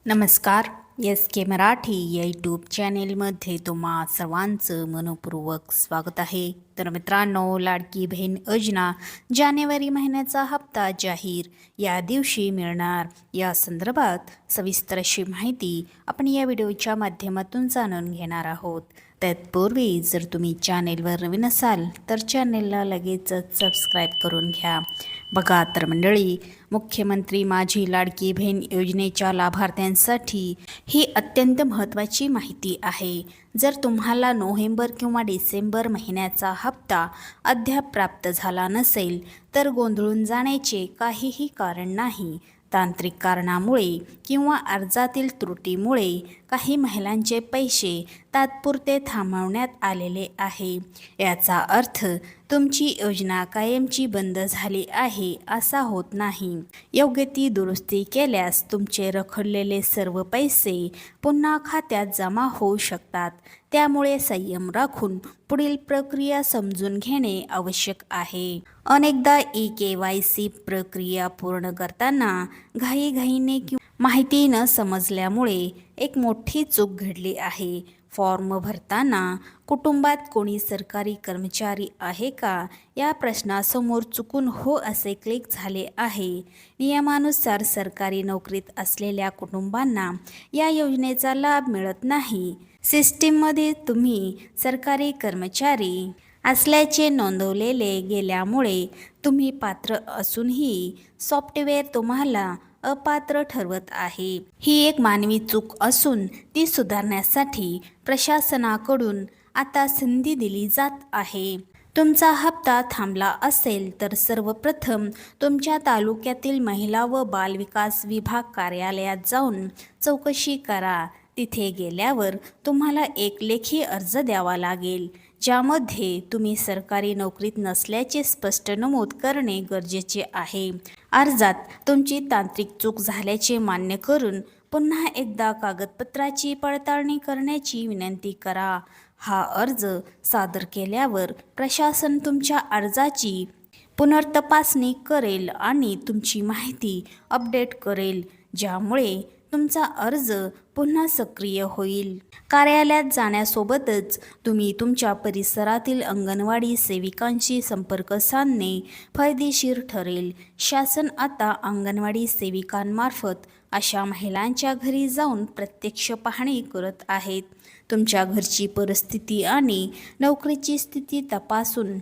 नमस्कार. एस के मराठी या यूट्यूब चॅनेलमध्ये तुम्हा सर्वांचं मनपूर्वक स्वागत आहे. तर मित्रांनो, लाडकी बहीण योजना जानेवारी महिन्याचा हप्ता जाहीर या दिवशी मिळणार, या संदर्भात सविस्तर अशी माहिती आपण या व्हिडिओच्या माध्यमातून जाणून घेणार आहोत. तत्पूर्वी जर तुम्ही चॅनेलवर नवीन असाल तर चॅनेलला लगेचच सबस्क्राईब करून घ्या. बघा तर मंडळी, मुख्यमंत्री माझी लाडकी बहीण योजनेच्या लाभार्थ्यांसाठी ही अत्यंत महत्त्वाची माहिती आहे. जर तुम्हाला नोव्हेंबर किंवा डिसेंबर महिन्याचा हप्ता अद्याप प्राप्त झाला नसेल तर गोंधळून जाण्याचे काहीही कारण नाही. तांत्रिक कारणामुळे किंवा अर्जातील त्रुटीमुळे काही महिलांचे पैसे तात्पुरते थांबवण्यात आलेले आहे. याचा अर्थ तुमची योजना कायमची बंद झाली आहे असा होत नाही. योग्य ती दुरुस्ती केल्यास तुमचे रखडलेले सर्व पैसे पुन्हा खात्यात जमा होऊ शकतात. त्यामुळे संयम राखून पुढील प्रक्रिया समजून घेणे आवश्यक आहे. अनेकदा KYC प्रक्रिया पूर्ण करताना घाईघाईने किंवा माहिती न समजल्यामुळे एक मोठी चूक घडली आहे. फॉर्म भरताना कुटुंबात कोणी सरकारी कर्मचारी आहे का या प्रश्नासमोर चुकून हो असे क्लिक झाले आहे. नियमानुसार सरकारी नोकरीत असलेल्या कुटुंबांना या योजनेचा लाभ मिळत नाही. सिस्टीममध्ये तुम्ही सरकारी कर्मचारी असल्याचे नोंदवलेले गेल्यामुळे तुम्ही पात्र असूनही सॉफ्टवेअर तुम्हाला अपात्र ठरवत आहे. ही एक मानवी चूक असून ती सुधारण्यासाठी प्रशासनाकडून आता संधी दिली जात आहे. तुमचा हप्ता थांबला असेल तर सर्वप्रथम तुमच्या तालुक्यातील महिला व बालविकास विभाग कार्यालयात जाऊन चौकशी करा. तिथे गेल्यावर तुम्हाला एक लेखी अर्ज द्यावा लागेल, ज्यामध्ये तुम्ही सरकारी नोकरीत नसल्याचे स्पष्ट नमूद करणे गरजेचे आहे. अर्जात तुमची तांत्रिक चूक झाल्याचे मान्य करून पुन्हा एकदा कागदपत्राची पडताळणी करण्याची विनंती करा. हा अर्ज सादर केल्यावर प्रशासन तुमच्या अर्जाची पुनर्तपासणी करेल आणि तुमची माहिती अपडेट करेल, ज्यामुळे तुमचा अर्ज पुन्हा सक्रिय होईल. कार्यालयात जाण्यासोबतच तुम्ही तुमच्या परिसरातील अंगणवाडी सेविकांशी संपर्क साधणे फायदेशीर ठरेल. शासन आता अंगणवाडी सेविकांमार्फत अशा महिलांच्या घरी जाऊन प्रत्यक्ष पाहणी करत आहेत. तुमच्या घरची परिस्थिती आणि नोकरीची स्थिती तपासून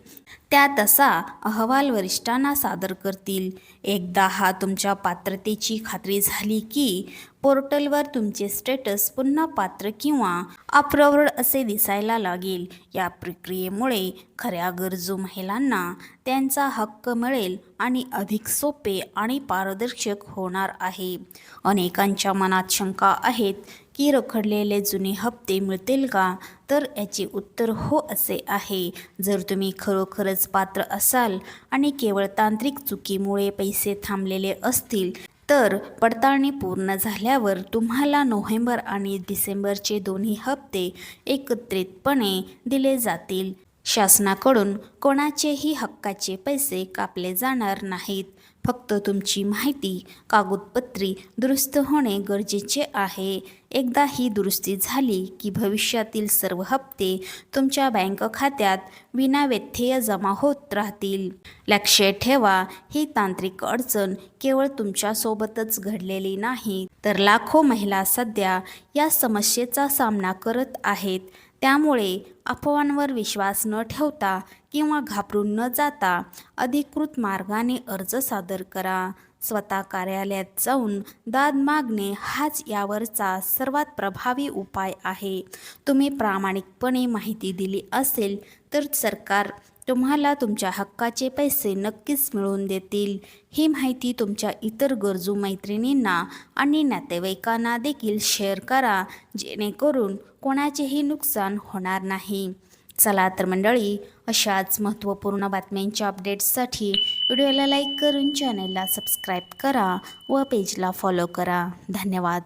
त्या तसा अहवाल वरिष्ठांना सादर करतील. एकदा तुमच्या पात्रतेची खात्री झाली की पोर्टलवर तुमचे स्टेटस पुन्हा पात्र किंवा अप्रूव्ड असे दिसायला लागेल. या प्रक्रियेमुळे खऱ्या गरजू महिलांना त्यांचा हक्क मिळेल आणि अधिक सोपे आणि पारदर्शक होणार आहे. अनेकांच्या मनात शंका आहेत की रखडलेले जुने हप्ते मिळतील का? तर याचे उत्तर हो असे आहे. जर तुम्ही खरोखरच पात्र असाल आणि केवळ तांत्रिक चुकीमुळे पैसे थांबलेले असतील तर पडताळणी पूर्ण झाल्यावर तुम्हाला नोव्हेंबर आणि डिसेंबरचे दोन्ही हप्ते एकत्रितपणे दिले जातील. शासनाकडून कोणाचेही हक्काचे पैसे कापले जाणार नाहीत. फक्त तुमची माहिती कागदपत्री दुरुस्त होणे गरजेचे आहे. एकदा ही दुरुस्ती झाली की भविष्यातील सर्व हप्ते तुमच्या बँक खात्यात विनाव्यत्यय जमा होत राहतील. लक्षात ठेवा, ही तांत्रिक अडचण केवळ तुमच्यासोबतच घडलेली नाही, तर लाखो महिला सध्या या समस्येचा सामना करत आहेत. त्यामुळे अफवांवर विश्वास न ठेवता किंवा घाबरून न जाता अधिकृत मार्गाने अर्ज सादर करा. स्वतः कार्यालयात जाऊन दाद मागणे हाच यावरचा सर्वात प्रभावी उपाय आहे. तुम्ही प्रामाणिकपणे माहिती दिली असेल तर सरकार तुम्हाला तुमच्या हक्काचे पैसे नक्कीच मिळवून देतील. ही माहिती तुमच्या इतर गरजू मैत्रिणींना आणि नातेवाईकांना देखील शेअर करा, जेणेकरून कोणाचेही नुकसान होणार नाही. चला तर मंडळी, अशाच महत्त्वपूर्ण बातम्यांच्या अपडेट्ससाठी व्हिडिओला लाईक करून चॅनलला सबस्क्राईब करा व पेजला फॉलो करा. धन्यवाद.